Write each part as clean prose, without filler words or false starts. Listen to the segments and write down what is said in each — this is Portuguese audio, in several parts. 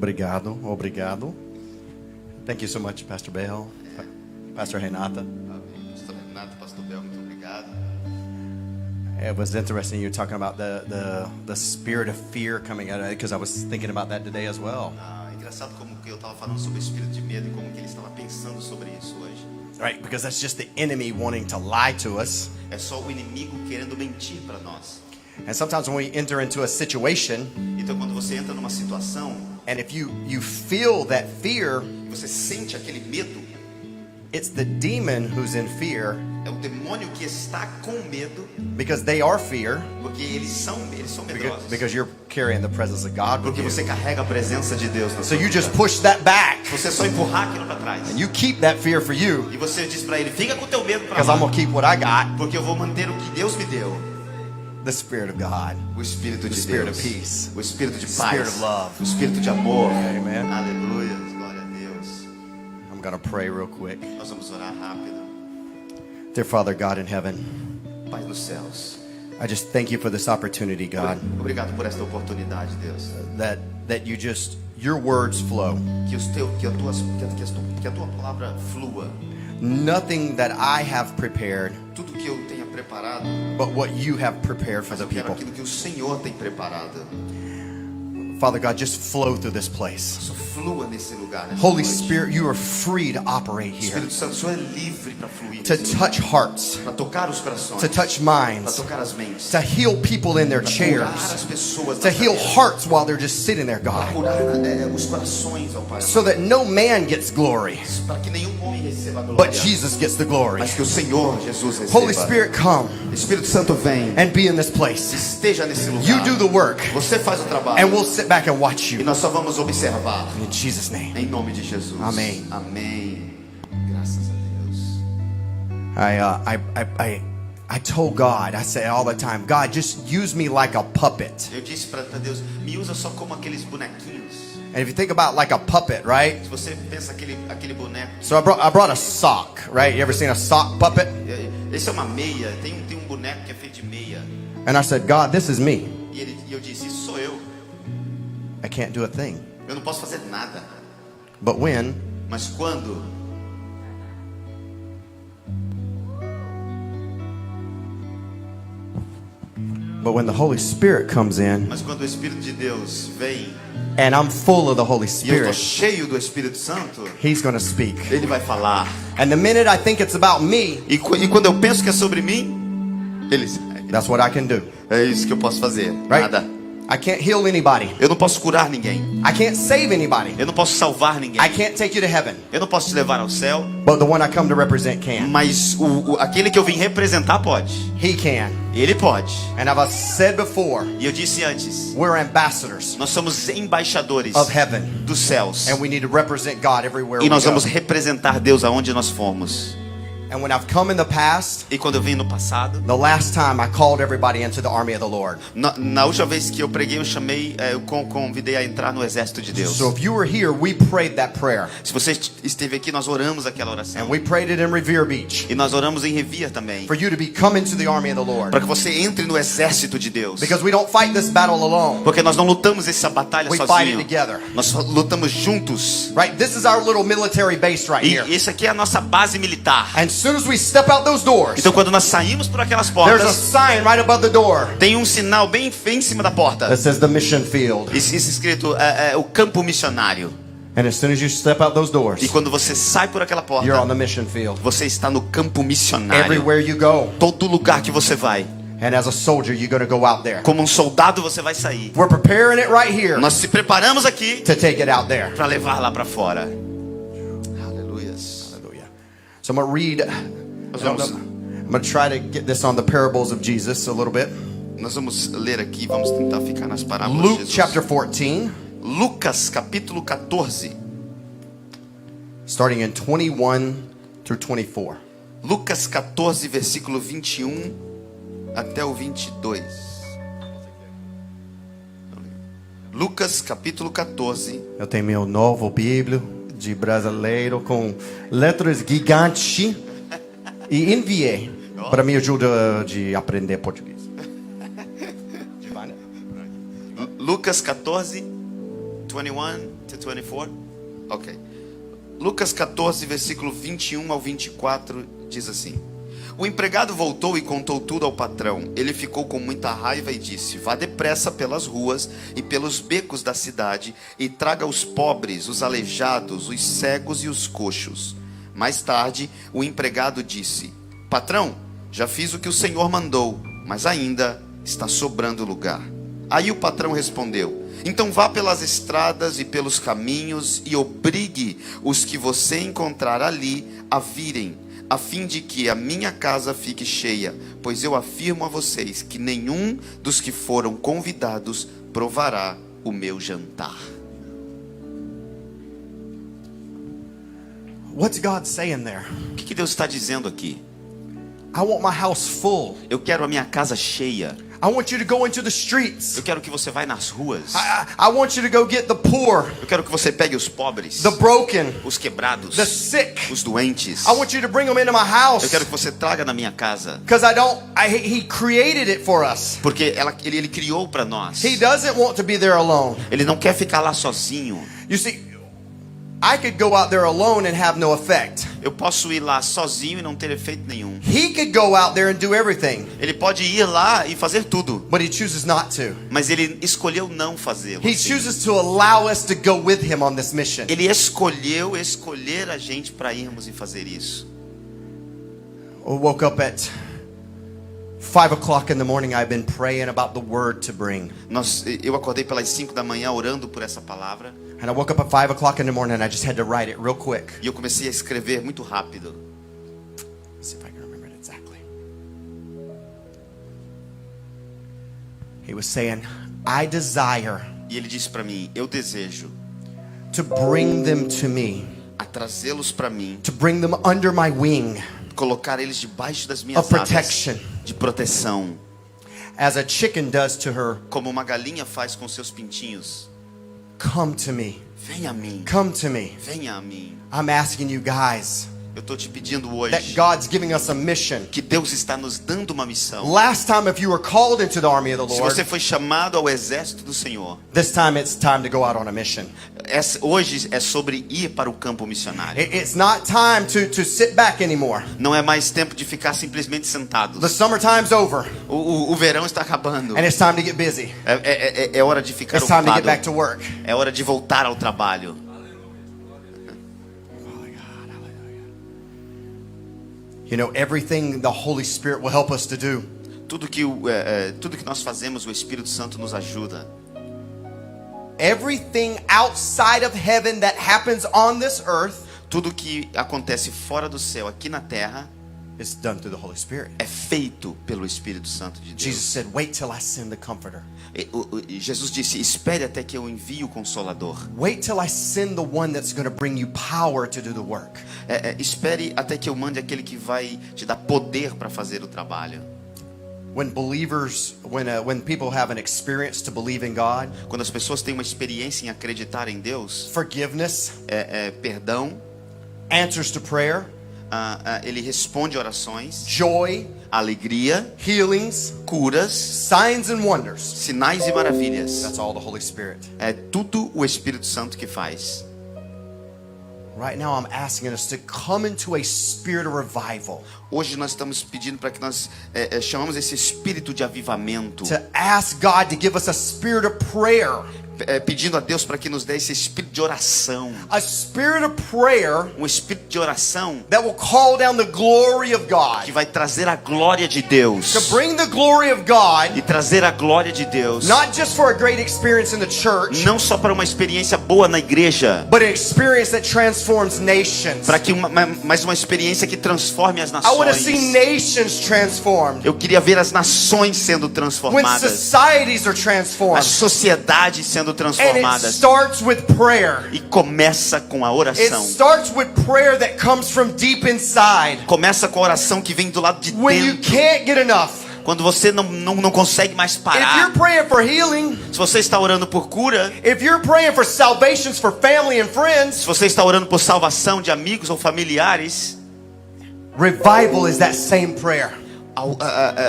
Obrigado, obrigado. Thank you so much, Pastor Bell, Pastor Renata. Amém. Pastor Renato, Pastor Bel, muito obrigado. It was interesting you talking about the spirit of fear coming out of it, because I was thinking about that today as well. É engraçado como que eu estava falando sobre o espírito de medo e como que ele estava pensando sobre isso hoje. Right, because that's just the enemy wanting to lie to us. É só o inimigo querendo mentir para nós. And sometimes when we enter into a situation, Então quando você entra numa situação and if you feel that fear, e você sente aquele medo, it's the demon who's in fear, é o demônio que está com medo, because they are fear, porque eles são medrosos. because you're carrying the presence of God with Porque you. você carrega a presença de Deus na So sua you vida. just push that back, Você só empurrar aquilo para trás. and you keep that fear for you, E você diz para ele, fica com o teu medo para because I'm lá. going to keep what I got, Porque eu vou manter o que Deus me deu. the Spirit of God. O Espírito de Spirit Deus. of peace. O Espírito de The paz. Spirit of love. O Espírito de amor. Amen. Aleluia. Glória a Deus. I'm going to pray real quick. Nós vamos orar rápido. Dear Father God in heaven, Pai nos céus. I just thank you for this opportunity, God, Obrigado por esta oportunidade, Deus. that your words flow. Que a tua palavra flua. Nothing that I have prepared, Tudo que eu tenha preparado, but what you have prepared for mas the eu quero people. aquilo que o Senhor tem preparado. Father God, just flow through this place. Só flua nesse lugar, nessa Holy noite. Spirit, you are free to operate here, Espírito Santo, o Senhor é livre para fluir. to nesse touch hearts, lugar, para tocar os corações, to touch para minds, tocar as mentes, to heal people in their para curar chairs, as pessoas, to heal hearts while they're just sitting there, para God, curar os corações, ó Pai, so that no man gets glory, para que nenhum homem receba a glória, but Jesus gets the glory. mas que o Senhor Jesus receba. Holy Spirit, come Espírito Santo, vem, and be in this place. esteja nesse lugar. You do the work, Você faz o trabalho and we'll sit back and watch e you. nós só vamos observar. In Jesus' name. Em nome de Jesus. Amém. Amém. Graças a Deus. I told God, I say all the time, God, just use me like a puppet. Eu disse para Deus, me usa só como aqueles bonequinhos. And if you think about like a puppet, right? Se você pensa aquele boneco, So I brought a sock, right? You ever seen a sock puppet? esse é uma meia. Tem um boneco que é feito de meia. And I said, God, this is me. E eu disse, isso sou eu. I can't do a thing. Eu não posso fazer nada. But when Mas quando the Holy Spirit comes in o Espírito de Deus vem and I'm full of the Holy e eu estou Spirit, cheio do Espírito Santo, He's going to speak. Ele vai falar. And the minute I think it's about me, E quando eu penso que é sobre mim, Ele that's what I can do, é isso que eu posso fazer. right? Nada. I can't heal anybody. Eu não posso curar ninguém. I can't save anybody. Eu não posso salvar ninguém. I can't take you to heaven. Eu não posso te levar ao céu. But the one I come to represent can. Mas aquele que eu vim representar pode. He can. Ele pode. And as I've said before, E eu disse antes, we're ambassadors nós somos embaixadores of heaven. dos céus. And we need to represent God everywhere E we nós go. vamos representar Deus aonde nós formos. And when I've come in the past, E quando eu vim no passado, the last time I called everybody into the army of the Lord. na última vez que eu preguei, eu chamei, eu convidei a entrar no exército de Deus. So if you were here, we prayed that prayer. Se você esteve aqui, nós oramos aquela oração. And we prayed it in Revere Beach. E nós oramos em Revere também. For you to come into the army of the Lord. Para que você entre no exército de Deus. Because we don't fight this battle alone. Porque nós não lutamos essa batalha We fight it sozinho. together. Nós lutamos juntos. Right? This is our little military base right E here. isso aqui é a nossa base militar. And as soon as we step out those doors, Então quando nós saímos por aquelas there's a portas, sign right above the door tem um sinal bem em cima da porta. that says the mission field. Isso escrito o campo missionário. And as soon as you step out those doors, E quando você sai por aquela porta, you're on the mission field. você está no campo missionário. Everywhere you go. Todo lugar que você vai, And as a soldier, you're going to go out there. como um soldado, você vai sair. We're preparing it right here Nós se preparamos aqui to take it out there. para levar lá para fora. Aleluias. Hallelujah. So I'm going to read. Nós vamos, I'm going to try to get this on the parables of Jesus a little bit. nós vamos ler aqui, vamos tentar ficar nas parábolas Luke de Jesus. chapter 14, Lucas capítulo 14. starting in 21 through 24. Lucas 14, versículo 21 até o 22. Lucas capítulo 14. Eu tenho meu novo Bíblia de brasileiro com letras gigantes e enviei para me ajudar de aprender português. Lucas 14, 21 to 24? Ok. Lucas 14, versículo 21 ao 24 diz assim: O empregado voltou e contou tudo ao patrão. Ele ficou com muita raiva e disse: Vá depressa pelas ruas e pelos becos da cidade e traga os pobres, os aleijados, os cegos e os coxos. Mais tarde, o empregado disse: Patrão, já fiz o que o senhor mandou, mas ainda está sobrando lugar. Aí o patrão respondeu: Então vá pelas estradas e pelos caminhos e obrigue os que você encontrar ali a virem, a fim de que a minha casa fique cheia, pois eu afirmo a vocês que nenhum dos que foram convidados provará o meu jantar. What's God saying there? O que Deus está dizendo aqui? I want my house full. Eu quero a minha casa cheia. I want you to go into the streets. Eu quero que você vá nas ruas. I want you to go get the poor, Eu quero que você pegue os pobres, the broken, os quebrados, the sick. os doentes. I want you to bring them into my house. Eu quero que você traga na minha casa, Because He created it for us. porque ele criou para nós. He doesn't want to be there alone. Ele não quer ficar lá sozinho. You see, I could go out there alone and have no effect. Eu posso ir lá sozinho e não ter efeito nenhum. He could go out there and do everything, Ele pode ir lá e fazer tudo, but he chooses not to. mas ele escolheu não fazê-lo. He assim. chooses to allow us to go with him on this mission. Ele escolheu escolher a gente para irmos e fazer isso. I woke up at 5 o'clock in the morning. I've been praying about the word to bring. Eu acordei pelas 5 da manhã orando por essa palavra. And I woke up at 5 o'clock in the morning and I just had to write it real quick. E eu comecei a escrever muito rápido. Let's see if I can remember it exactly. He was saying, I desire E ele disse para mim: eu desejo to bring them to me, a trazê-los para mim, to bring them under my wing colocar eles debaixo das of minhas asas protection, de proteção, as a chicken does to her. como uma galinha faz com seus pintinhos. Come to me. Venha a mim, Come to me. venha a mim. I'm asking you guys Eu estou te pedindo that hoje God's giving us a mission. que Deus está nos dando uma missão. Last time, if you were called into the army of the Se Lord, você foi chamado ao exército do Senhor, this time it's time to go out on a mission. hoje é sobre ir para o campo missionário. It's not time to sit back anymore. Não é mais tempo de ficar simplesmente sentados. The summertime's over, O verão está acabando. and it's time to get busy. É hora de ficar It's time to get ocupado. back to work. É hora de voltar ao trabalho. You know, everything the Holy Spirit will help us to do. Tudo que nós fazemos, o Espírito Santo nos ajuda. Everything outside of heaven that happens on this earth Tudo que acontece fora do céu, aqui na terra, is done through the Holy Spirit. é feito pelo Espírito Santo de Jesus Deus. said, wait till I send the Comforter. Jesus disse: espere até que eu envie o Consolador. Wait till I send the one that's going to bring you power to do the work. Espere até que eu mande aquele que vai te dar poder para fazer o trabalho. When people have an experience to believe in God, Quando as pessoas têm uma experiência em acreditar em Deus, forgiveness, perdão, answers to prayer, ele responde orações, joy, alegria, healings, curas, signs and wonders. sinais e maravilhas. That's all the Holy Spirit. É tudo o Espírito Santo que faz. Right now I'm asking us to come into a spirit of revival. Hoje nós estamos pedindo para que nós chamamos esse espírito de avivamento, To ask God to give us a spirit of prayer. pedindo a Deus para que nos dê esse espírito de oração, A spirit of prayer um espírito de oração that will call down the glory of que God. vai trazer a glória de Deus, To bring the glory of God, e trazer a glória de Deus, not just for a great experience in the church, não só para uma experiência boa na igreja, but an experience that transforms nations. para que mais uma experiência que transforme as I want to see nações. nations transformed. Eu queria ver as nações sendo When transformadas, societies are as transformed. sociedades sendo And it transformadas, starts with prayer. e começa com a It oração. starts with prayer that comes from deep inside. Começa com a oração que vem do lado de When you dentro. can't get enough. Quando você não consegue mais If parar. you're praying for healing, Se você está orando por cura, if you're praying for salvations for family and se friends, você está orando por salvação de amigos ou familiares, revival is that same prayer.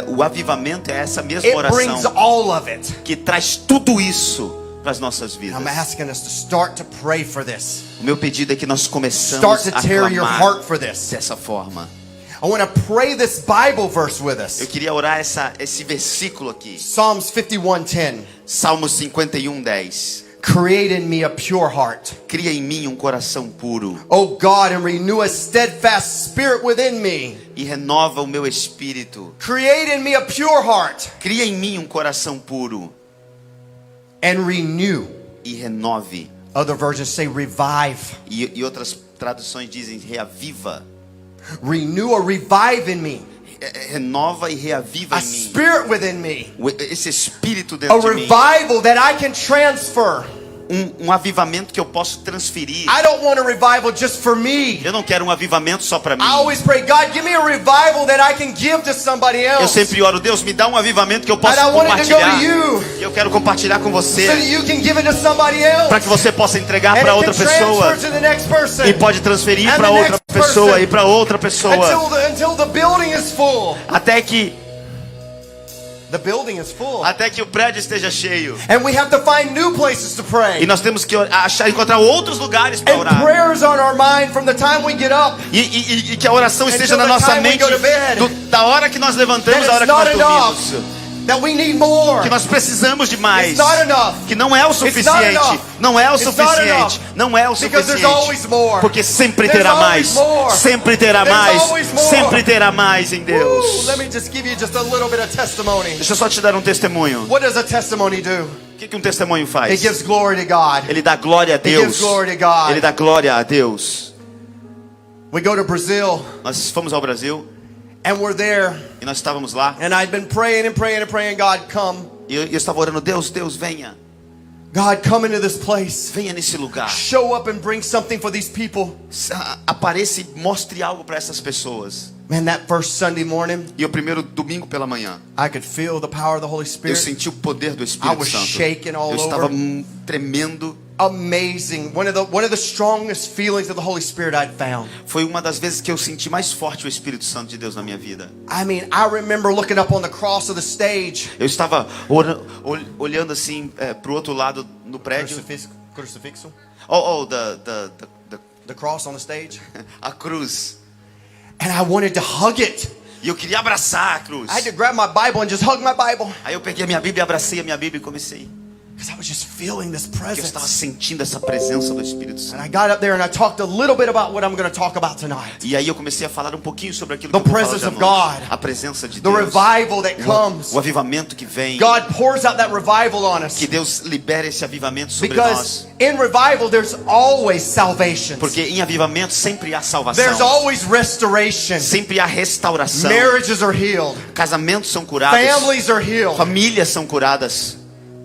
o avivamento é essa mesma It brings oração all of it. que traz tudo isso para as nossas vidas. I'm asking us to start to pray for this. O meu pedido é que nós começamos Start to a tear your clamar heart for this. dessa forma. I want to pray this Bible verse with Eu us. queria orar esse versículo aqui. Psalms 51:10. Salmos 51:10. Create in me a pure heart, Cria em mim um coração puro O God, and renew a steadfast spirit within me. e renova o meu espírito. Create in me a pure heart Cria em mim um coração puro and renew. e renove. Other versions say revive. E outras traduções dizem reaviva. Renew or revive in me. Renova e reaviva A em mim. spirit within me. Esse espírito A dentro de mim. revival that I can transfer. Um avivamento que eu posso transferir. I don't want a revival just for me. Eu não quero um avivamento só para mim. I always pray, God, give me a revival that I can give to somebody Eu else. sempre oro, Deus, me dá um avivamento que eu possa And I want it to go compartilhar. to you. E eu quero compartilhar com So that você, you can give it to somebody else. para que você possa entregar And para it outra can pessoa. transfer to the next person. E pode transferir And para the outra next pessoa person. e para outra pessoa. Until the building is full. Até que The building is full. o prédio esteja cheio. And we have to find new places to pray. E nós temos que encontrar outros lugares para And orar. prayers on our mind from the time we get up. E que a oração esteja Until na the nossa time we mente go to bed. da hora que nós levantamos That à hora it's que nós not enough. dormimos. That we need more. Que nós precisamos de mais. It's not enough. Que não é o not suficiente. enough. Não é o It's not suficiente. enough. Não é o Because there's always suficiente. more. Porque sempre There's terá always mais. more. Sempre terá There's mais. always more. Sempre terá mais em Woo, Deus. let me just give you just a little bit of testimony. Deixa eu só te dar um testemunho. What does a testimony do? O que um testemunho faz? It gives glory to God. Ele dá glória a It gives Deus. glory to God. Ele dá glória a Deus. We go to Brazil Nós fomos ao Brasil and we're there, e nós estávamos lá. and I'd been praying and praying and praying, God, come. E eu estava orando, Deus, venha. God, come into this place. Venha nesse lugar. Show up and bring something for these people. Apareça e mostre algo para essas pessoas. Man, that first Sunday morning, E o primeiro domingo pela manhã, I could feel the power of the Holy eu Spirit. senti o poder do I Espírito was Santo. shaking all Eu estava over. tremendo. Amazing. One of the strongest feelings of the Holy Spirit I'd found. Foi uma das vezes que eu senti mais forte o Espírito Santo de Deus na minha vida. I mean, I remember looking up on the cross of the stage. Eu estava olhando assim para o outro lado no prédio. Crucifixo? The The cross on the stage. a cruz. And I wanted to hug it. E eu queria abraçar a cruz. I had to grab my Bible and just hug my Bible. Aí eu peguei a minha Bíblia, abracei a minha Bíblia e comecei. Because I was just feeling this Porque eu estava presence. sentindo essa presença do Espírito And Santo. I got up there and I talked a little bit about what I'm going to talk about tonight. E aí eu comecei a falar um pouquinho sobre aquilo The que eu vou falar presence hoje of à noite. God. A presença de The Deus. revival that comes. O avivamento que vem. God pours out that revival on us. Que Deus libere esse avivamento sobre Because nós. in revival there's always salvation. Porque em avivamento sempre há salvação. There's always restoration. Sempre há restauração. Marriages are healed. Casamentos são curados. Families are healed. Famílias são curadas.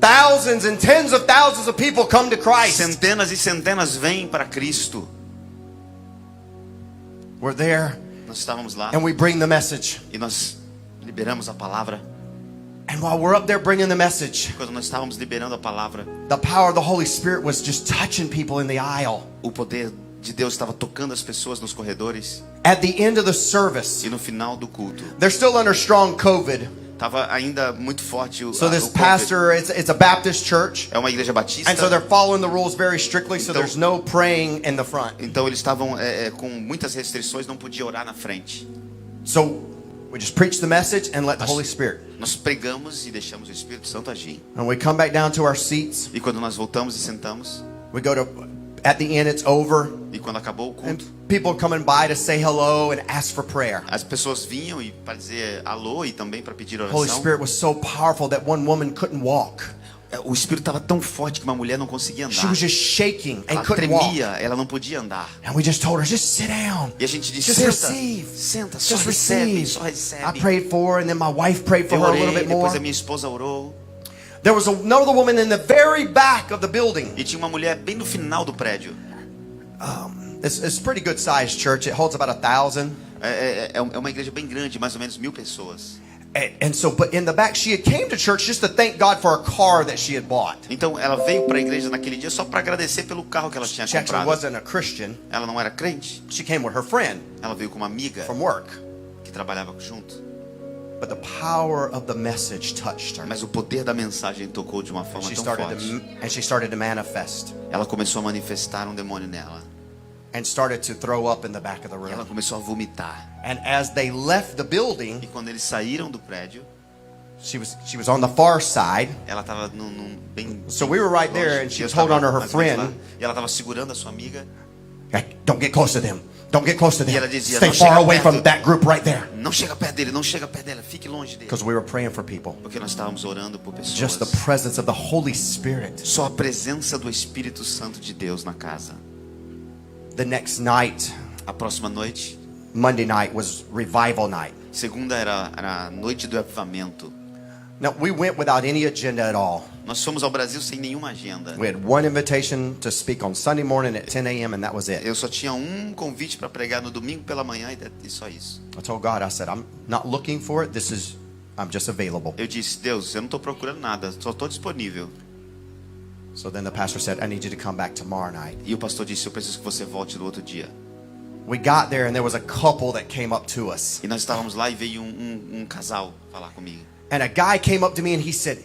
Thousands and tens of thousands of people come to Christ. Centenas e centenas vêm para Cristo. We're there Nós estávamos lá and we bring the message. e nós liberamos a palavra. And while we're up there bringing the message, Quando nós estávamos liberando a palavra, the power of the Holy Spirit was just touching people in the aisle. o poder de Deus estava tocando as pessoas nos corredores. At the end of the service, E no final do culto, they're still under strong COVID. estava ainda muito forte o So this o COVID. pastor, it's a Baptist church. É uma igreja batista. And so they're following the rules very strictly, so Então- there's no praying in the front. Então eles estavam com muitas restrições, não podia orar na frente. So we just preach the message and let the Holy Spirit. Nós pregamos e deixamos o Espírito Santo agir. And we come back down to our seats. E quando nós voltamos e sentamos, We go to, at the end it's over. e quando acabou o And culto, people are coming by to say hello and ask for prayer. as pessoas vinham e para dizer alô e também para pedir The Holy oração. Spirit was so powerful that one woman couldn't walk. O Espírito estava tão forte que uma mulher não conseguia She andar. was just shaking and Ela couldn't walk. tremia, ela não podia andar. And we just told her, just sit down. E a gente disse, Just senta, receive. senta, só Just recebe, receive. só recebe. I prayed for her, and then my wife prayed for Eu her a orei, little bit more. depois a minha esposa orou. There was another woman in the very back of the building. E tinha uma mulher bem no final do prédio. It's a pretty good sized church. It holds about 1,000. É uma igreja bem grande, mais ou menos 1000 pessoas. And so, but in the back, she had came to church just to thank God for a car that she had bought. Então ela veio para a igreja naquele dia só para agradecer pelo carro que ela tinha She actually comprado. wasn't a Christian. Ela não era crente, She came with her friend ela veio com uma amiga from work. que trabalhava junto. But the power of the message touched her. Mas o poder da mensagem tocou de uma forma She tão started forte. she started to manifest Ela começou a manifestar um demônio nela. and started to throw up in the back of the E ela room. começou a vomitar. And as they left the E building, quando eles saíram do prédio, she was on the far side. ela estava num bem. So we were right there, longe. and she Eu was holding on to tava her mais ou menos lá. friend. E ela estava segurando a sua amiga. Hey, don't get close to them. Don't get close to E them. ela dizia, Stay "Não far chega away perto." from that group right there. Não chega perto dele, não chega perto dela, fique longe dele. Because we were praying for people. Porque nós estávamos orando por pessoas. Just the presence of the Holy Spirit. Só a presença do Espírito Santo de Deus na casa. The next night, A próxima noite, Monday night, was revival night. segunda era a noite do avivamento. Now, we went without any agenda at all. Nós fomos ao Brasil sem nenhuma agenda. We had one invitation to speak on Sunday morning at 10 a.m. and that was it. Eu só tinha um convite para pregar no domingo pela manhã e só isso. I told God, I said, I'm not looking for it. I'm just available. Eu disse, Deus, eu não estou procurando nada, só estou disponível. So then the pastor said, I need you to come back tomorrow night. E o pastor disse, eu preciso que você volte no outro dia. We got there and there was a couple that came up to us. E nós estávamos lá e veio um casal falar comigo. And a guy came up to me and he said,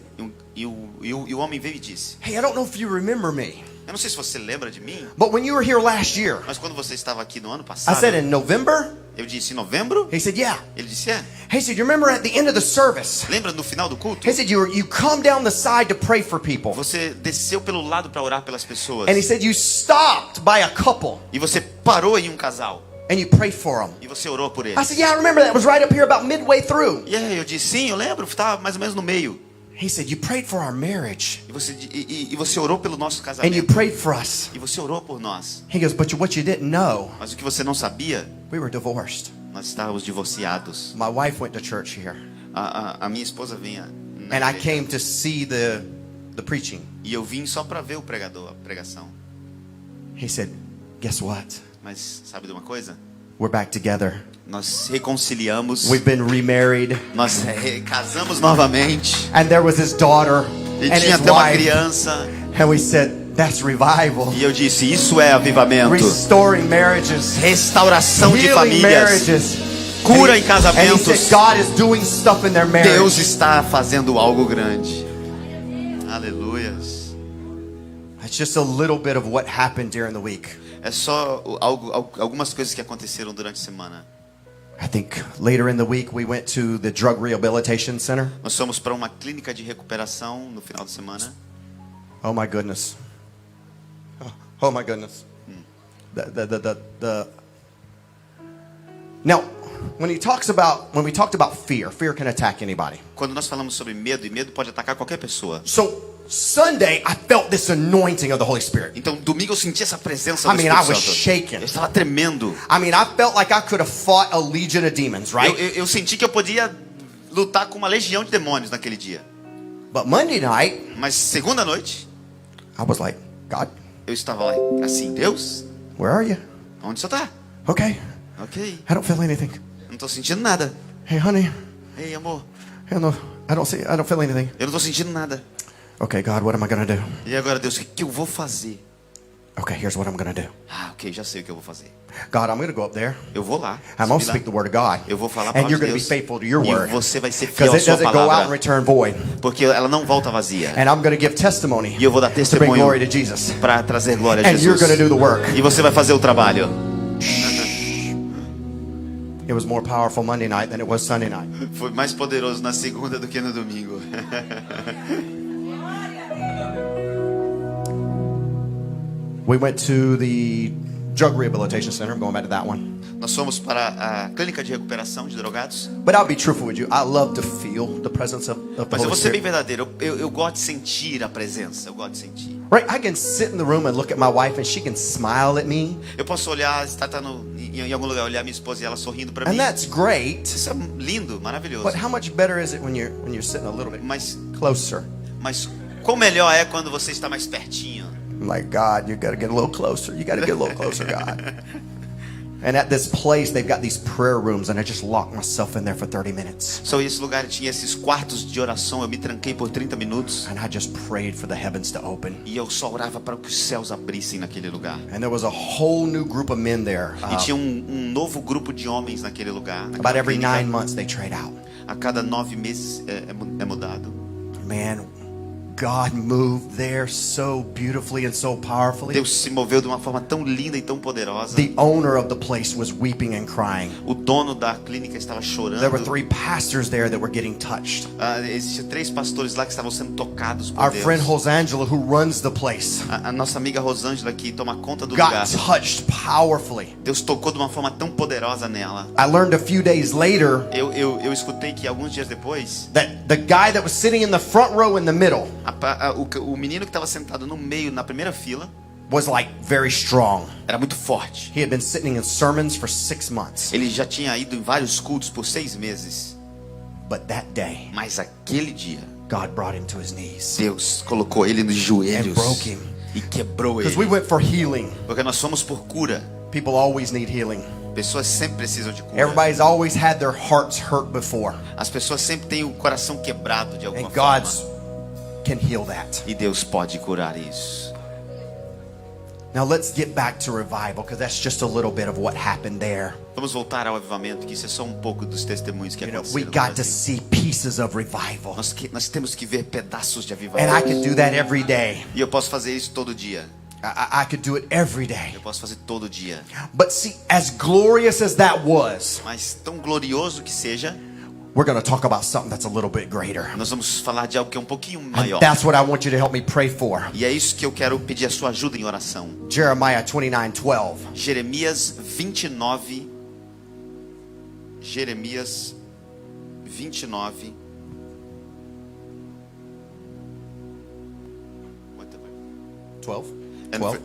E o homem veio e disse, hey, I don't know if you remember me, eu não sei se você lembra de mim, but when you were here last year, mas quando você estava aqui no ano I passado, said, in November? eu disse, em novembro? He said, yeah. Ele disse, é. He said, you remember at the end of the service? Lembra no final do culto? He said, you come down the side to pray for people. Você desceu pelo lado para orar pelas pessoas. And he said, you stopped by a couple E você parou em um casal. and you prayed for them. E você orou por I eles. said, yeah, I remember that. It was right up here about midway through. E aí eu disse, sim, eu lembro, estava mais ou menos no meio. He said, you prayed for our marriage E você orou pelo nosso and you casamento. prayed for us. E você orou por nós. He goes, but what you didn't know, Mas o que você não sabia, we were divorced. nós estávamos divorciados. My wife went to church here A minha esposa vinha na and I igreja. came to see the preaching. E eu vim só para ver o pregador, a pregação. He said, guess what? Mas sabe de uma coisa? We're back together. Nós reconciliamos. We've been remarried. Nós casamos novamente. And there was his daughter E and tinha his até uma wife. criança. And we said, that's revival. E eu disse, isso é avivamento. Restoring marriages. Restauração de Healing famílias. marriages. Cura em And he casamentos. said, God is doing stuff in their marriage. Deus está fazendo algo grande. Aleluias. It's just a little bit of what happened during the week. É só algumas coisas que aconteceram durante a semana. I think later in the week we went to the drug rehabilitation center. Nós fomos para uma clínica de recuperação no final de semana. Oh my goodness. Oh my goodness. Now, when we talked about fear can attack anybody. Quando nós falamos sobre medo, e medo pode atacar qualquer pessoa. So Sunday, I felt this anointing of the Holy Spirit. Então, domingo eu senti essa presença do I mean, Espírito I was Santo. shaking. Eu estava tremendo. I mean, I felt like I could have fought a legion of demons, right? Eu senti que eu podia lutar com uma legião de demônios naquele dia. But Monday night, Mas segunda noite, I was like, God, eu estava lá assim, Deus, where are you? onde você está? Okay, Ok, I don't feel anything. não estou sentindo nada. Hey, honey, Ei, amor, I don't feel anything. eu não estou sentindo nada. Okay, God, what am I gonna do? E agora, Deus, o que eu vou fazer? Okay, here's what I'm gonna do. Ah, ok, já sei o que eu vou fazer. God, I'm gonna go up there. Eu vou lá. I'm gonna subir lá. speak the word of God. Eu vou falar a And palavra you're de gonna be Deus. faithful to your E word. você vai ser fiel Because à it sua doesn't go out and palavra. return void. Porque ela não volta vazia. And I'm gonna give testimony E eu vou dar to bring testemunho glory to Jesus. para trazer glória a And you're Jesus. gonna do the work. E você vai fazer o trabalho. It was more powerful Monday night than it was Sunday night. Foi mais poderoso na segunda do que no domingo. We went to the drug rehabilitation center. I'm going back to that one. Nós fomos para a clínica de recuperação de drogados. But I'll be truthful with you. I love to feel the presence of the Mas eu Holy vou ser bem Spirit. verdadeiro. Eu gosto de sentir a presença. Eu gosto de sentir. Right? I can sit in the room and look at my wife and she can smile at me. Eu posso olhar, estar em algum lugar, olhar minha esposa e ela sorrindo para And mim. that's great. Isso é lindo, maravilhoso. But how much better is it when you're sitting a little bit Mas closer? quão melhor é quando você está mais pertinho. I'm like, God, you got to get a little closer. You got to get a little closer, God. And at this place, they've got these prayer rooms, and I just locked myself in there for 30 minutes. Só esse lugar tinha esses quartos de oração. Eu me tranquei por 30 minutos. And I just prayed for the heavens to open. E eu só orava para que os céus abrissem naquele lugar. And there was a whole new group of men there. E tinha um novo grupo de homens naquele lugar. naquela About every clínica. 9 months, they trade out. a cada 9 meses é mudado. Man, God moved there so beautifully and so powerfully. Deus se moveu de uma forma tão linda e tão poderosa. The owner of the place was weeping and crying. O dono da clínica estava chorando. There were 3 pastors there that were getting touched. Existiam 3 pastores lá que estavam sendo tocados por Our Deus. friend Rosangela, who runs the place, A nossa amiga Rosângela, que toma conta do lugar, got touched powerfully. Deus tocou de uma forma tão poderosa nela. I learned a few days later Eu escutei que alguns dias depois, that the guy that was sitting in the front row in the middle o menino que estava sentado no meio, na primeira fila, was like very strong. era muito forte. He had been sitting in sermons for 6 months. Ele já tinha ido em vários cultos por 6 meses. But that day, Mas aquele dia, God brought him to his knees Deus colocou ele nos and joelhos broke him. e quebrou Because we ele. went for healing. Porque nós somos por cura. People always need healing. Pessoas sempre precisam de cura. Everybody's always had their hearts hurt before. As pessoas sempre têm o coração quebrado de alguma And forma. God can heal that. E Deus pode curar isso. Now let's get back to revival, because that's just a little bit of what happened there. Vamos voltar ao avivamento, que isso é só um pouco dos testemunhos que We aconteceram no got to Brasil. see pieces of revival. Nós temos que ver pedaços de And avivamento. I could do that every day. E eu posso fazer isso todo dia. I could do it every day. Eu posso fazer todo dia. But see, as glorious as that was, Mas tão glorioso que seja, we're going to talk about something that's a little bit greater. nós vamos falar de algo que é um pouquinho And maior. that's what I want you to help me pray for. E é isso que eu quero pedir a sua ajuda em oração. Jeremiah 29:12. Jeremias 29. Jeremias 29. 12?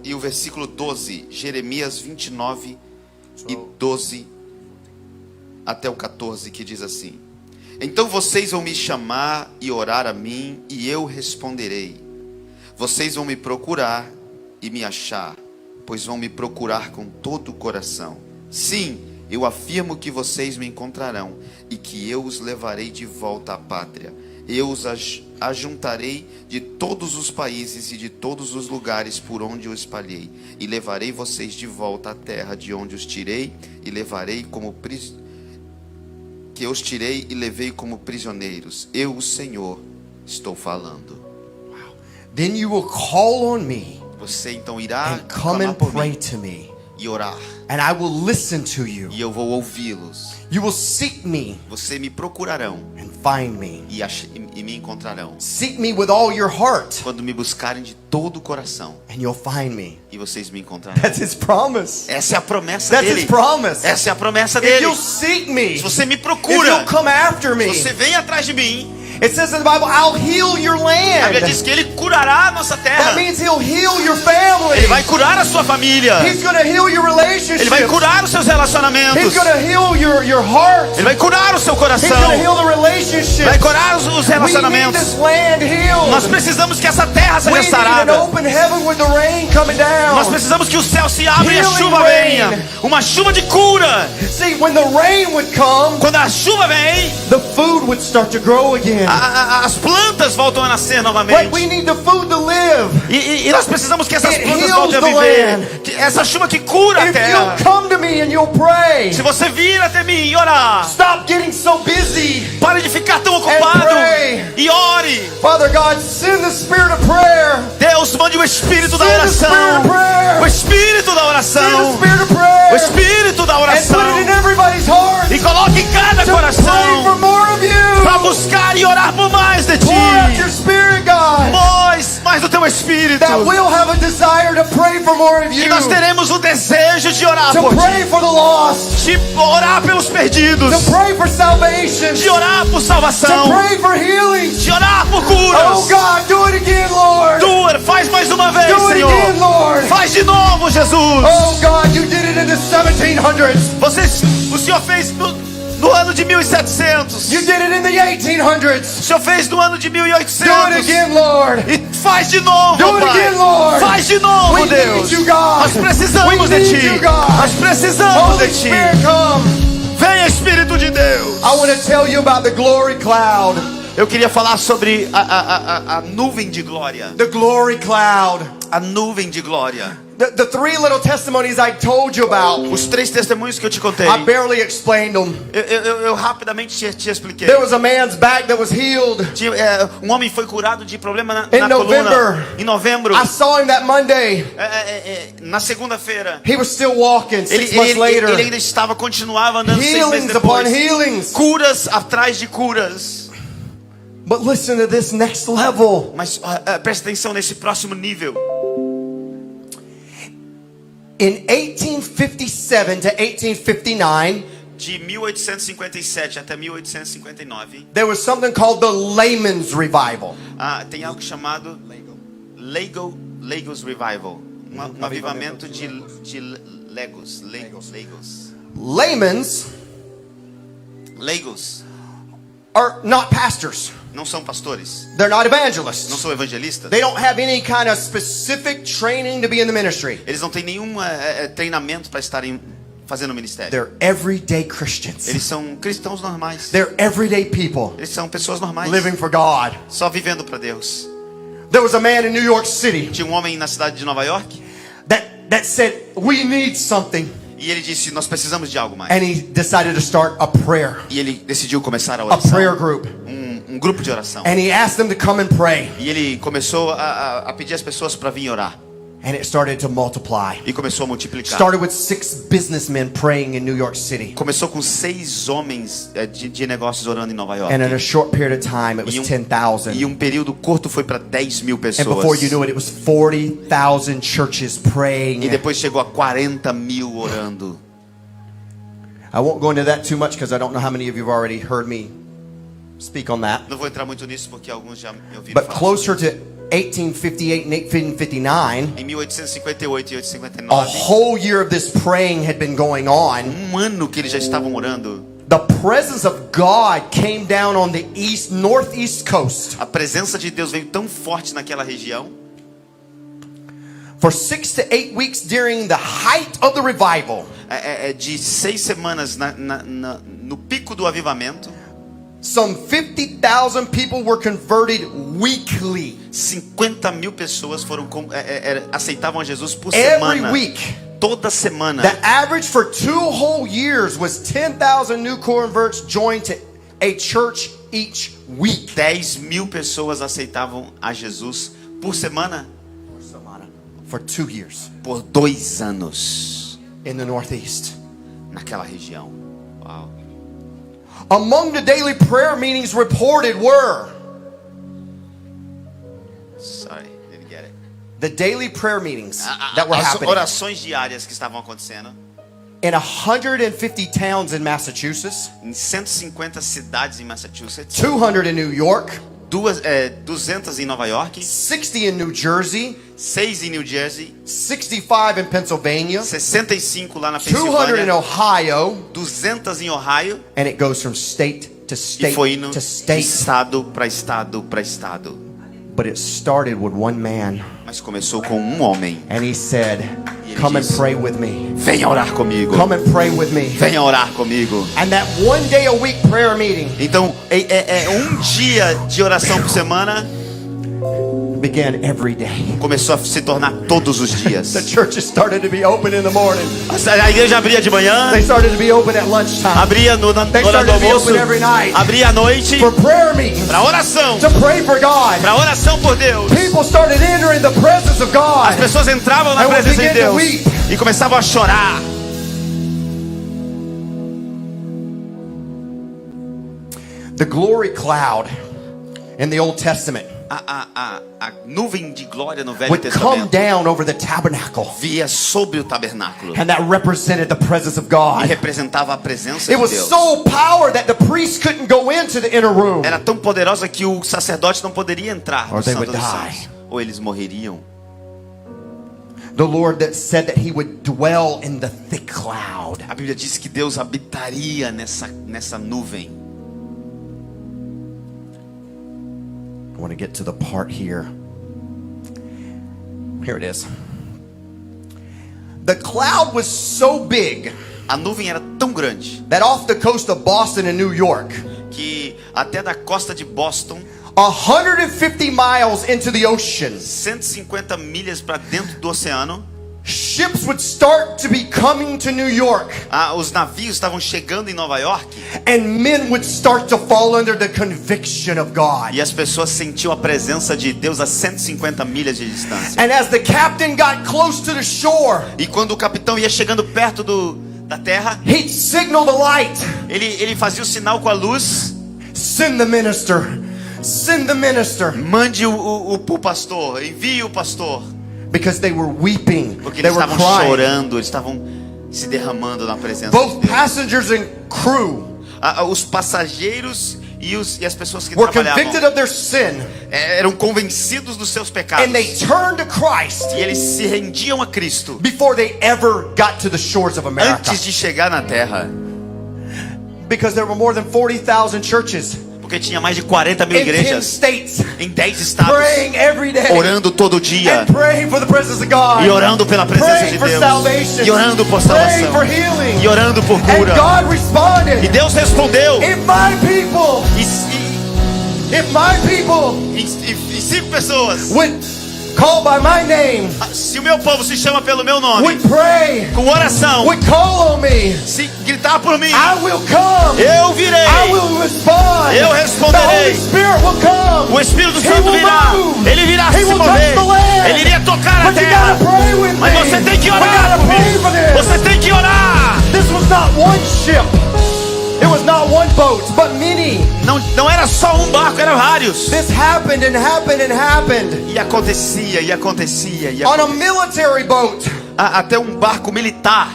E o versículo 12. Jeremias 29 e 12 até o 14, que diz assim: Então vocês vão me chamar e orar a mim, e eu responderei. Vocês vão me procurar e me achar, pois vão me procurar com todo o coração. Sim, eu afirmo que vocês me encontrarão e que eu os levarei de volta à pátria. Eu os ajuntarei de todos os países e de todos os lugares por onde os espalhei, e levarei vocês de volta à terra de onde os tirei, e levarei como que eu os tirei e levei como prisioneiros. Eu, o Senhor, estou falando. Then you will call on me Você então irá and come clamar and por pray mim to me, e orar, and I will listen to you. e eu vou ouvi-los. You will seek me Você me procurarão and find me. e me encontrarão. Seek me with all your heart, Quando me buscarem de todo o coração, and you'll find me. e vocês me encontrarão. That's his promise. Essa é a promessa That's dele. his promise. Essa é a promessa If dele. you'll seek me, Se você me if procura, you'll come after me, se você vem atrás de mim, it says in the Bible, I'll heal your a land. Bíblia diz que ele curará a nossa That terra. means he'll heal your family. Ele vai curar a sua família. He's going to heal your relationships. Ele vai curar os seus relacionamentos. He's going to heal your heart. Ele vai curar o seu He's coração. going to heal the relationships. Vai curar os We need relacionamentos. this land healed. Nós precisamos que essa terra We seja need an sarada. open heaven with the rain coming down. Nós precisamos que o céu se abra e a Healing chuva rain. venha. Uma chuva de cura. See, when the rain would come, Quando a chuva vem, the food would start to grow again. as plantas voltam a nascer But novamente. we need the food to live. E nós precisamos que essas It plantas heals voltem a the viver. land. Que essa chuva que cura a If terra. you'll come to me and you'll pray, Se você vir até mim e orar, stop getting so busy. pare de ficar tão ocupado pray. e ore. Father God, send the spirit of prayer. Deus, mande o espírito da Send the spirit oração. of prayer. O espírito da Send the oração. spirit of O prayer. espírito da And put oração. it in everybody's heart E coloque em cada to pray for coração more of you. para buscar e orar por mais de ti. Pour out your spirit, God. Mais do teu espírito. That we'll have a desire to pray for more of E you. nós teremos o desejo de orar To por pray ti. for the lost. De orar pelos perdidos. To pray for salvation. De orar por To salvação. pray for healing. De orar por Oh curas. God, do it again, Lord. Faz mais uma vez, Do it Senhor. again, Lord. Faz de novo, Jesus. Oh God, you did it in the 1700s. O Senhor fez no ano de 1700. You did it in the 1800s. O Senhor fez no ano de Do it 1800. again, Lord. E faz de novo, Do it Pai. again, Lord. Faz de novo, We Deus. need you, God. Nós precisamos We de need Ti. you, God. Nós precisamos Holy de Ti. Spirit, come. Venha, Espírito de Deus. I want to tell you about the glory cloud. Eu queria falar sobre a nuvem de glória. The glory cloud. A nuvem de glória. The three little testimonies I told you about, Os 3 testemunhos que eu te contei, I barely explained them. eu rapidamente te expliquei. There was a man's back that was healed. Um homem foi curado de problema na In coluna. November. Em novembro. I saw him that Monday. Na segunda-feira. He was still walking 6 months Ele later. ainda continuava andando 6 meses Healings upon depois. healings. Curas atrás de curas. But listen to this next level. Mas presta atenção nesse próximo nível. In 1857 to 1859, De 1857 até 1859, there was something called the Layman's Revival. tem algo chamado Lagos Revival. Um avivamento de Lagos. Layman's are not pastors. Não são pastores. They're not Não evangelists. são evangelistas. They don't have any kind of specific training to be in the ministry. Eles não têm nenhum treinamento para estarem fazendo ministério. They're everyday Christians. Eles são cristãos normais. They're everyday people Eles são pessoas normais. living for God. Só vivendo para Deus. There was a man in New York City Tinha um homem na cidade de Nova York that said, we need something. e ele disse: nós precisamos de algo mais. And he decided to start a prayer, E ele decidiu começar a a oração. prayer group. Um grupo de oração. And he asked them to come and pray. E ele começou a pedir às pessoas para vir orar. And it started to multiply. E começou a multiplicar. Started with 6 businessmen praying in New York City. Começou com 6 homens de negócios orando em Nova York. And in a short period of time, it was 10,000. E um período curto foi para 10 mil And pessoas. before you knew it, it was 40,000 churches praying. E depois chegou a 40 mil orando. I won't go into that too much because I don't know how many of you have already heard me speak on that. Não vou entrar muito nisso porque alguns já me ouviram But falar. closer to 1858 and 1859, Em 1858 e a 1859, whole year of this praying had been going on. ano que eles já estavam orando, The presence of God came down on the northeast coast. a presença de Deus veio tão forte naquela região. For 6 to 8 weeks during the height of the revival, De 6 semanas no pico do avivamento, some 50,000 people were converted weekly. 50 mil pessoas aceitavam a Jesus por Every semana. week. Toda semana. The average for 2 whole years was 10,000 new converts joined to a church each week. 10 mil pessoas aceitavam a Jesus por semana. For 2 years Por 2 anos. in the northeast. Naquela região. Uau. Among the daily prayer meetings reported were Sorry, didn't get it. the daily prayer meetings that were As happening orações diárias que estavam acontecendo in 150 towns in Massachusetts, em 150 cidades em Massachusetts, 200 in New York, 200 em Nova York, 60 in New Jersey, 6 em New Jersey, 65 in Pennsylvania, 65 lá na 200 in Pensilvânia, Ohio, 200 em Ohio, and it goes from state to e state foi indo to de state. estado para estado para estado. But it started with one man, Mas começou com um homem. and he said, "Come and pray with me. Venha orar comigo. Come and pray with me." Venha orar comigo. And that one day a week prayer meeting Então, um dia de oração por semana began every day. começou a se tornar todos os dias. The churches started to be open in the morning. A igreja abria de manhã, They started to be open at lunchtime abria no horário do started to be almoço, open every night. abria à noite for prayer meetings para oração, to pray for God. para oração por Deus. People started entering the presence of As God. pessoas entravam na And would presença de begin to Deus weep. e começavam a chorar. The glory cloud in the Old Testament A nuvem de glória no Velho would come Testamento down over the tabernacle, via sobre o tabernáculo and that represented the presence of e God. representava a presença It de was Deus. so power that the priest couldn't go into the inner room. Era tão poderosa que o sacerdote não poderia entrar no Or they Santo would dos die. Santos, ou eles morreriam. The Lord that said that he would dwell in the thick cloud. A Bíblia diz que Deus habitaria nessa nuvem. I want to get to the part here. Here it is. The cloud was so big A nuvem era tão grande that off the coast of Boston and New York, que até da costa de Boston, 150 miles into the ocean, 150 milhas para dentro do oceano, ships would start to be coming to New York, os navios estavam chegando em Nova York and men would start to fall under the conviction of God. e as pessoas sentiam a presença de Deus a 150 milhas de distância. And as the captain got close to the shore, E quando o capitão ia chegando perto da terra, he'd signal the light. ele fazia o sinal com a luz: Send the minister. Send the minister. mande o pastor, envie o pastor. Because they were weeping. Porque They eles were estavam crying. chorando, eles estavam se derramando na presença de Both Deus. passengers and crew Os passageiros e as pessoas que were convicted trabalhavam of their sin, eram convencidos dos seus pecados. and they turned to Christ E eles se rendiam a Cristo before they ever got to the shores of America. antes de chegar na terra. Because there were more than 40,000 churches Porque tinha mais de 40 mil in 10 igrejas states em 10 estados, praying every day orando todo dia, and praying for the presence of God, e orando pela presença praying de for Deus, salvation, e orando por praying for salvação, healing. e orando por And cura. God E responded, Deus respondeu. if my people, E if my people 5 pessoas, would call by my name, se o meu povo se chama pelo meu nome, would pray, com oração, would call on me, se gritar por mim, I will come. eu virei. I will respond. Eu The responderei. Holy Spirit will come. O Espírito He Santo will virá. move. Ele virá He se will mover. touch the land. Ele iria tocar a But you terra. gotta pray with Mas me. você tem que We orar gotta pray for comigo. this. Você tem que orar. This was not one ship. It was not one boat, but many. Não era só um barco, eram vários. This happened and happened and happened. E acontecia, e acontecia, e On a acontecia. military boat, Até um barco militar.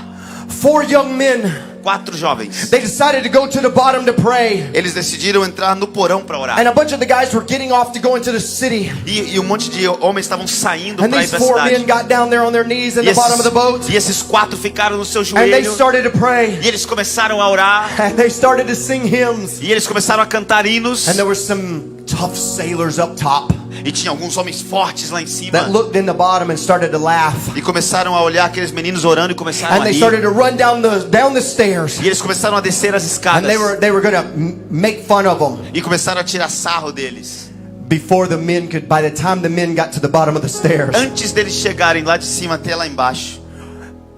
4 young men, 4 jovens. they decided to go to the bottom to pray. Eles decidiram entrar no porão para orar. And a bunch of the guys were getting off to go into the city. E um monte de homens estavam saindo And para ir these para a 4 men cidade. got down there on their knees in E the bottom of the boat. esses 4 ficaram no seu And they joelho. started to pray. E eles começaram a orar. And they started to sing hymns. E eles começaram a cantar hinos. And there were some tough sailors up top E tinha alguns homens fortes lá em cima. that looked in the bottom and started to laugh. E começaram a olhar aqueles meninos orando e começaram And a they rir. started to run down the stairs. E eles começaram a descer as And escadas. they were going to make fun of them. E começaram a tirar sarro deles. Before the men could, by the time the men got to the bottom of the stairs, Antes deles chegarem lá de cima até lá embaixo,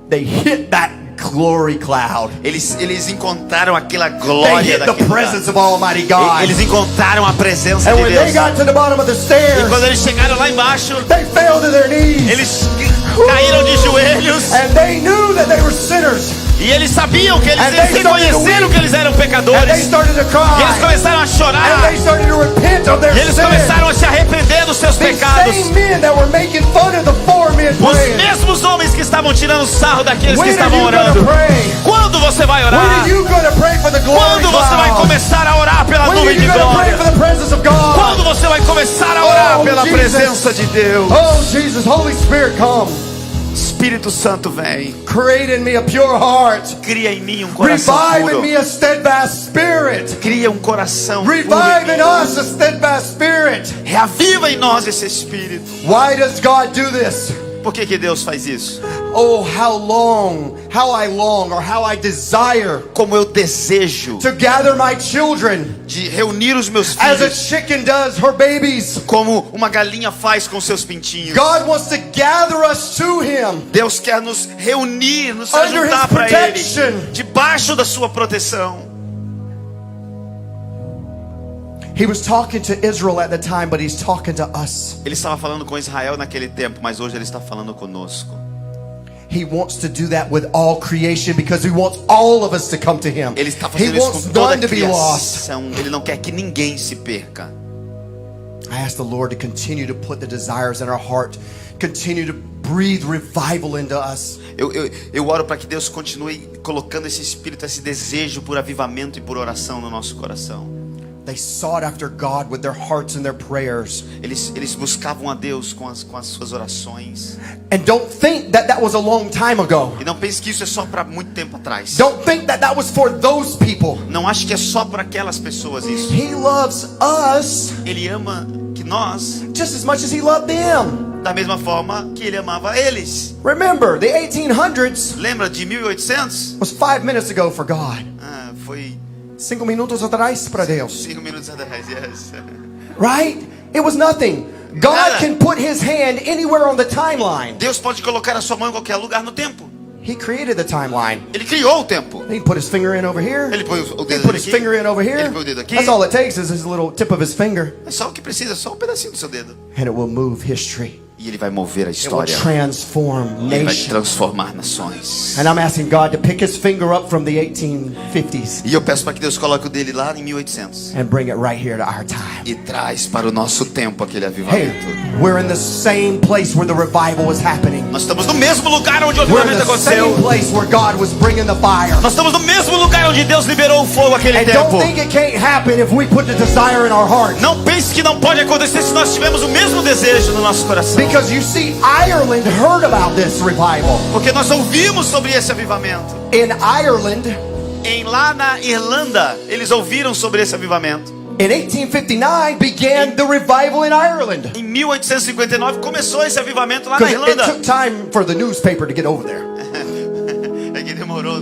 they hit that glory cloud. eles encontraram aquela They glória hit the daquele lugar. presence of Almighty God. Eles encontraram a presença And de when they Deus. got to the bottom of the E stairs, quando eles chegaram lá embaixo, they fell to their knees. eles caíram de joelhos. And they knew that they were sinners. E eles sabiam que And they eles started to reconheceram weep. que eles eram And they pecadores. started to E eles cry. começaram a And chorar. they started to repent of their E eles sin. começaram a se arrepender dos seus These pecados. same men that were making fun of the 4 men Os praying. mesmos homens que estavam tirando sarro daqueles que When are estavam you orando. gonna pray? Quando você vai When orar? are you gonna pray for the glory Quando você vai cloud? começar a orar pela When are nuvem you de gonna pray for glória? the presence of God? Quando você vai começar a orar Oh, pela Jesus. presença de Deus? Oh Jesus, Holy Spirit, come. Espírito Santo vem. Create in me a pure heart. Cria em mim um coração Revive in puro. me a steadfast spirit. Cria um coração puro. Revive em in mim. us a steadfast spirit. Reaviva em nós esse espírito. Why does God do this? Por que Deus faz isso? Oh, how I long, or how I desire Como eu desejo to gather my children de reunir os meus as a filhos, chicken does her babies. como uma galinha faz com seus pintinhos. God wants to gather us to Him Deus quer nos reunir, nos under His ajuntar para Ele, protection. debaixo da sua proteção. He was talking to Israel at the time, but He's talking to us. Ele estava falando com Israel naquele tempo, mas hoje Ele está falando conosco. He wants to do that with all creation because He wants all of us to come to Him. Ele está He fazendo isso wants com toda none a to be lost. criação. Ele não quer que ninguém se perca. I ask the Lord to continue to put the desires in our heart, continue to breathe revival into us. Eu oro para que Deus continue colocando esse espírito, esse desejo por avivamento e por oração no nosso coração. They sought after God with their hearts and their prayers. Eles buscavam a Deus com as suas orações. And don't think that that was a long time ago. E não pense que isso é só para muito tempo atrás. Don't think that that was for those people. Não ache que é só para aquelas pessoas isso. He loves us Ele ama que nós, just as much as He loved them. da mesma forma que Ele amava eles. Remember, the 1800s Lembra de 1800? was 5 minutes ago for God. Foi 5 minutos atrás para Deus. 5 minutos atrás. Yes. Right? It was nothing. God Nada. can put his hand anywhere on the timeline. Deus pode colocar a sua mão em qualquer lugar no tempo. He created the timeline. Ele criou o tempo. He can put his finger in over here. Ele põe o He dedo can put his aqui. finger in over Ele here. põe o dedo aqui. That's all it takes is his little tip of his finger. É só o que precisa, só um pedacinho do seu dedo. And it will move history. E ele vai mover a It will história. transform Ele vai nations. transformar nações. And I'm asking God to pick his finger up from the 1850s E eu peço para que Deus coloque o dele lá em 1800 and bring it right here to our time. e traz para o nosso tempo aquele Hey, avivamento. we're in the same place where the revival was happening. Nós estamos no mesmo lugar onde o We're in avivamento the same aconteceu. place where God was bringing the fire. Nós estamos no mesmo lugar onde Deus liberou o fogo aquele And tempo. don't think it can't happen if we put the desire in our heart. Não pense que não pode acontecer se nós tivermos o mesmo desejo no nosso coração. Because you see, Ireland heard about this revival. Porque nós ouvimos sobre esse avivamento. In Ireland, Lá na Irlanda, eles ouviram sobre esse avivamento. in 1859, began the revival in Ireland. Em 1859 começou esse avivamento lá na Because it Irlanda. took time for the newspaper to get over there. É que demorou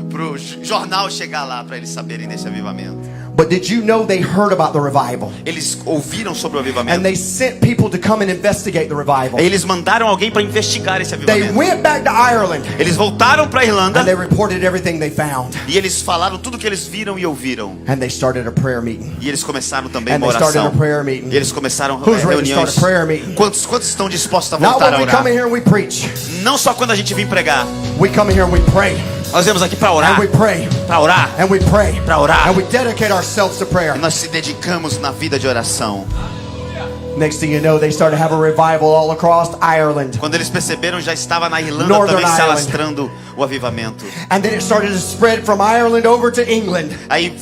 pro jornal chegar lá para eles saberem desse avivamento. But did you know they heard about the revival? Eles ouviram sobre o And avivamento. they sent people to come and investigate the revival. Eles mandaram alguém para investigar esse They avivamento. went back to Ireland Eles voltaram para a Irlanda and they reported everything they found. e eles falaram tudo que eles viram e ouviram. And they started a prayer meeting. E eles começaram também And uma they started a oração. prayer meeting. E eles começaram Who's ready to reuniões. start a prayer meeting? Quantos estão dispostos a Not voltar when a we orar? come in here and we preach. Não só quando a gente vem pregar. We come in here and we pray. Nós viemos aqui para And orar, we pray. para orar, And we pray. para orar. And we dedicate ourselves to prayer. E nós se dedicamos na vida de oração. Next thing you know, they started to have a revival all across Ireland. Quando eles perceberam, já estava na Irlanda Northern também se Ireland. alastrando o avivamento. And then it started to spread from Ireland over to England. Aí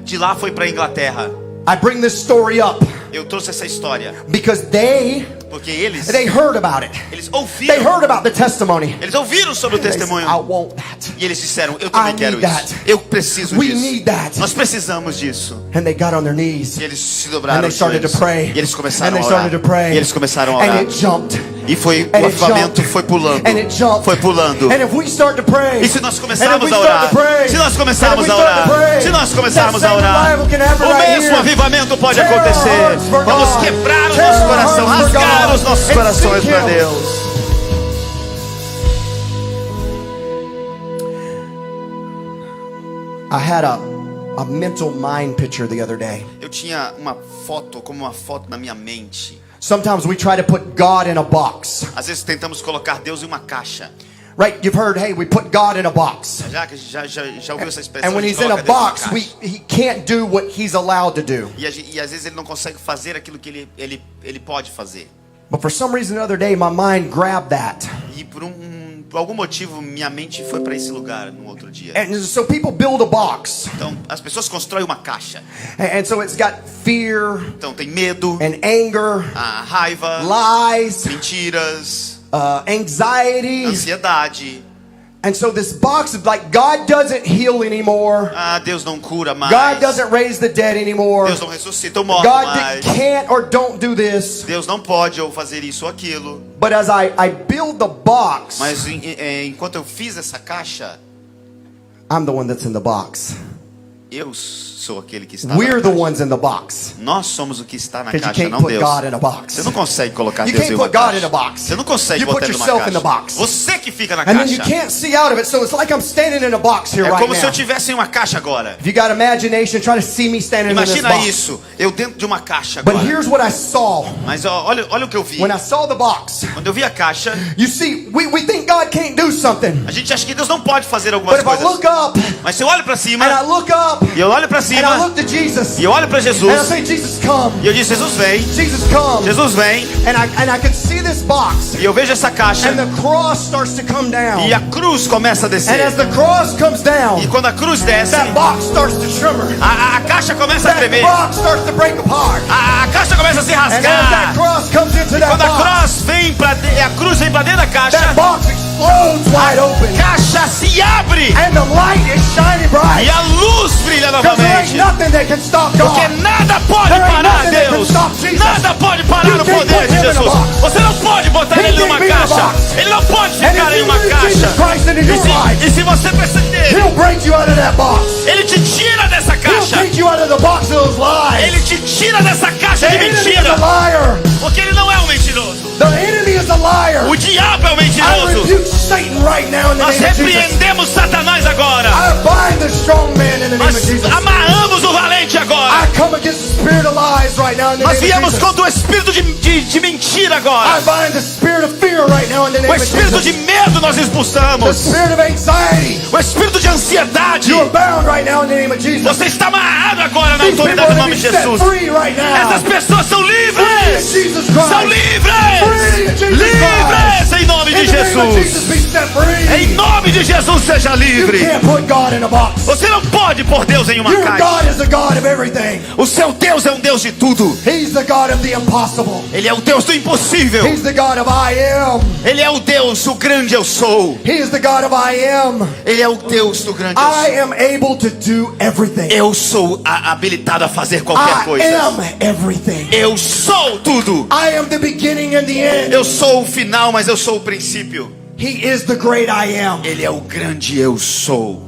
de lá foi para a Inglaterra. I bring this story up Eu trouxe essa história because they porque eles heard about it. eles They ouviram, heard about the testimony. eles ouviram sobre o They said, testemunho I want that. e eles disseram: eu também I quero need isso. that. Eu preciso We disso. need that. Nós precisamos disso. And they got on their knees. E eles se And dobraram they os started to joelhos. pray. E eles And começaram they a orar. started to pray. E eles começaram a orar. And it jumped. E foi And o it avivamento jumped. foi pulando. And it jumped. Foi pulando. And if we start to pray, E se nós and if começarmos we a start orar, to pray, se nós começarmos and if a we start to orar, pray, se nós começarmos a that same orar, revival can happen o right mesmo here. avivamento pode Tear our acontecer. hearts for Vamos God. quebrar o Tear nosso our coração, hearts for rasgar God. os nossos And corações seek para Him. Deus. I had a mental mind picture the other day. Eu tinha uma foto, como uma foto na minha mente. Sometimes we try to put God in a box. Às vezes tentamos colocar Deus em uma caixa. Right? You've heard, hey, we put God in a box. Já ouviu essa expressão? And when A gente he's in a coloca Deus numa box, caixa. he can't do what he's allowed to do. E às vezes ele não consegue fazer aquilo que ele pode fazer. But for some reason the other day, my mind grabbed that. E por algum motivo minha mente foi para esse lugar no outro dia. And so people build a box. Então as pessoas constroem uma caixa. And so it's got fear Então tem medo, and anger, a raiva, lies, mentiras, anxiety. ansiedade. And so this box is like, God doesn't heal anymore. Deus não cura mais. God doesn't raise the dead anymore. Deus não ressuscita o morto God mais. can't or don't do this. Deus não pode ou fazer isso ou aquilo. But as I build the box, Mas enquanto eu fiz essa caixa, I'm the one that's in the box. eu sou aquele que está We're na the caixa. ones in the box. Nós somos o que está na Because you caixa, can't não put Deus. God in a box. Você não consegue colocar You Deus can't em uma put God caixa. in a box. Você não consegue You botar put ele numa yourself in the caixa. box. Você que fica na And then you caixa. can't see out of it, so it's like I'm standing in a box here É right como se eu now. estivesse em uma caixa agora. If you got imagination, try to see me standing in this Imagina box. isso, eu dentro de uma caixa But agora. here's what I saw. Mas olha o que eu vi. When I saw the box, Quando eu vi a caixa, you see, we think God can't do something. a gente acha que Deus não pode fazer But algumas if I coisas. look up, Mas se eu olho para cima, and I look up, e eu olho para and I cima, look to Jesus, e eu olho para and I Jesus, say, Jesus, come. e eu disse: Jesus vem, Jesus, come. Jesus vem, And I could see this box, e eu vejo essa caixa, and the cross starts to come down. e a cruz começa a And descer. as the cross comes down, E quando a cruz desce, that box starts to tremor. a caixa começa a That tremer. box starts to break apart. A caixa começa a se And as that rasgar. cross comes into that Quando a box, cruz vem a cruz vem para dentro da caixa, that box explodes wide open. a caixa se abre And the light is shining bright. e a luz brilha Because there ain't novamente. nothing that can stop Porque God. nada pode There ain't parar nothing that can Deus. stop Jesus. Nada pode parar You o can't poder put de him in a Jesus. box. Você não pode botar He ele can't numa be in a caixa. box. Ele não pode And ficar if em you uma lose caixa. Jesus Christ into your life, E se você perceber, He'll break you out of that box. ele te tira dessa He'll caixa. take you out of the box of those lies. Ele te tira dessa caixa The de enemy is mentira. a liar. Porque ele não é um mentiroso. The enemy is a liar. O diabo é um I mentiroso. rebuke Satan right now in the Nós name of Jesus. repreendemos Satanás agora. I bind the strong man in the name Nós of Jesus. amarramos o valente agora. I come against the spirit of lies right now in the Nós name of viemos Jesus. contra o espírito de mentira I agora. bind the spirit of fear right now in the name O of espírito Jesus. de medo nós The expulsamos. spirit of anxiety. O espírito de ansiedade. You are bound right now in the name of Jesus. Você está amarrado agora na These people autoridade are do to nome be de set Jesus. free right now. Essas pessoas são Free in livres. Jesus São Christ. livres. Free in Jesus Livres Christ. em nome de In the name of Jesus. Jesus, be set free. Em nome de Jesus, seja You livre. can't put God in a box. Você não pode pôr Deus em uma Your caixa. God is the God of everything. O seu Deus é um Deus de tudo. He's the God of the impossible. Ele é o Deus do impossível. He's the God of I am. Ele é o Deus, o grande eu sou. He is the God of I am. Ele é o Deus do grande eu I sou. am able to do everything. Eu sou habilitado a fazer qualquer I coisa. am everything. Eu sou tudo. I am the beginning and the end. Eu sou o final, mas eu sou o princípio. He is the great I am. Ele é o grande eu sou.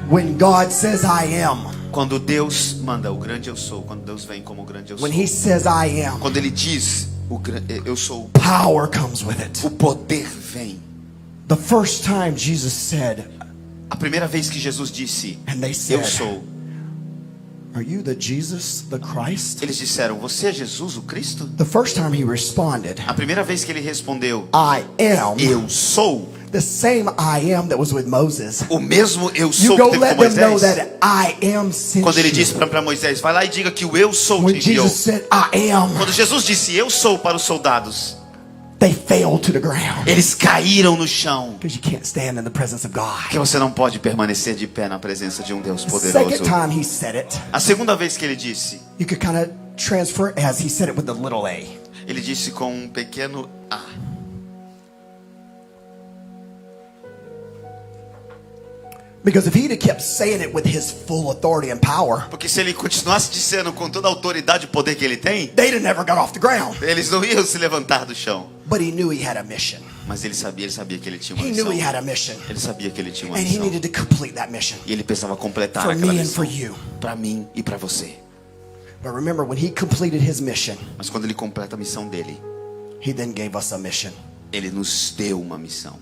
When God says I am, Quando Deus manda o grande eu sou, quando Deus vem como o grande eu sou, when He says I am, quando Ele diz eu sou, power comes with it. o poder vem. The first time Jesus said, A primeira vez que Jesus disse and they eu said, sou, are you the Jesus, the Christ? eles disseram, você é Jesus, o Cristo? The first time He responded, A primeira vez que ele respondeu, I am, eu sou, the same I am that was with Moses. o mesmo eu You sou go que teve let com them know Moisés. that I am sent Quando ele you. disse para Moisés, vai lá e diga que o eu sou When te enviou. Jesus said I am, Quando Jesus disse eu sou para os soldados, they fell to the ground. eles caíram no chão. Because you can't stand in the presence of God. Porque você não pode permanecer de pé na presença de um Deus The poderoso. second time He said it, A segunda vez que ele disse, you could kind of transfer it as He said it with the little a. ele disse com um pequeno A. Because if he'd have kept saying it with his full authority and power, Porque se ele continuasse dizendo com toda a autoridade e poder que ele tem, they'd have never got off the ground. eles não iam se levantar do chão. But he knew he had a mission. Mas ele sabia que ele tinha uma He knew missão. he had a mission. Ele sabia que ele tinha uma And he missão. needed to complete that mission. E ele precisava completar For aquela me and missão. for you. Para mim e para você. But remember, when he completed his mission, Mas quando ele completa a missão dele, he then gave us a mission. ele nos deu uma missão.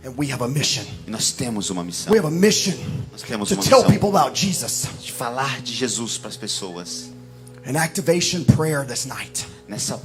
And we have a mission. E nós temos uma missão. We have a mission Nós temos to uma tell missão people about Jesus. de falar de Jesus para as pessoas. An activation prayer this night. Nessa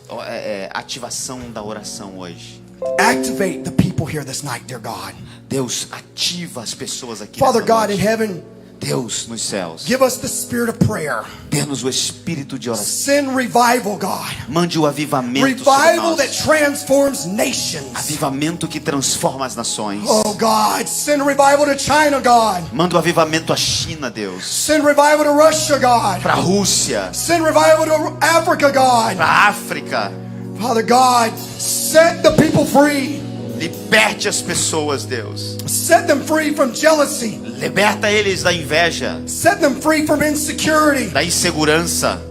ativação da oração hoje. Activate the people here this night, dear God. Deus, ativa as pessoas aqui Father nessa God in noite. heaven, Deus nos céus, give us the spirit of prayer. dê-nos o espírito de oração. Send revival, God. Mande o avivamento sobre Revival that nós. transforms nations. Avivamento que transforma as nações. Oh God, send revival to China, God. Manda o avivamento à China, Deus. Send revival to Russia, God. Para a Rússia. Send revival to Africa, God. Para a África. Father God, set the people free. Liberte as pessoas, Deus. Set them free from jealousy. Liberta eles da inveja, Set them free from insecurity. da insegurança,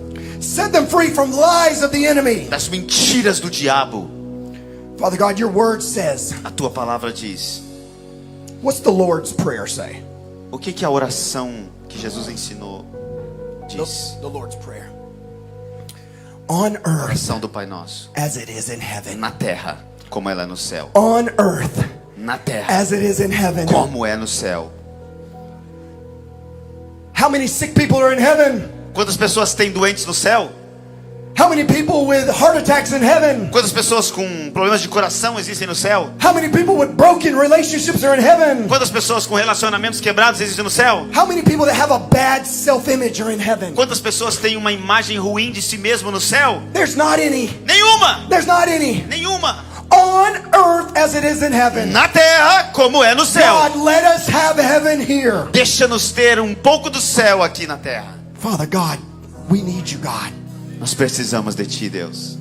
Set them free from lies of the enemy. das mentiras do diabo. Father God, your word says, A tua palavra diz. what's the Lord's Prayer say? O que a oração que Jesus ensinou diz? The Lord's Prayer. On A earth oração do Pai Nosso. as it is in heaven. Na terra, como ela é no céu. On earth Na terra, as it is in heaven. como é no céu. How many sick people are in heaven? Quantas pessoas têm doentes no céu? How many people with heart attacks in heaven? Quantas pessoas com problemas de coração existem no céu? How many people with broken relationships are in heaven? Quantas pessoas com relacionamentos quebrados existem no céu? How many people that have a bad self-image are in heaven? Quantas pessoas têm uma imagem ruim de si mesmo no céu? There's not any. Nenhuma! There's not any. Nenhuma! On earth as it is in heaven. Na terra, como é no céu. God, let us have heaven here. Deixa-nos ter um pouco do céu aqui na terra. Father God, we need you, God. Nós precisamos de Ti, Deus.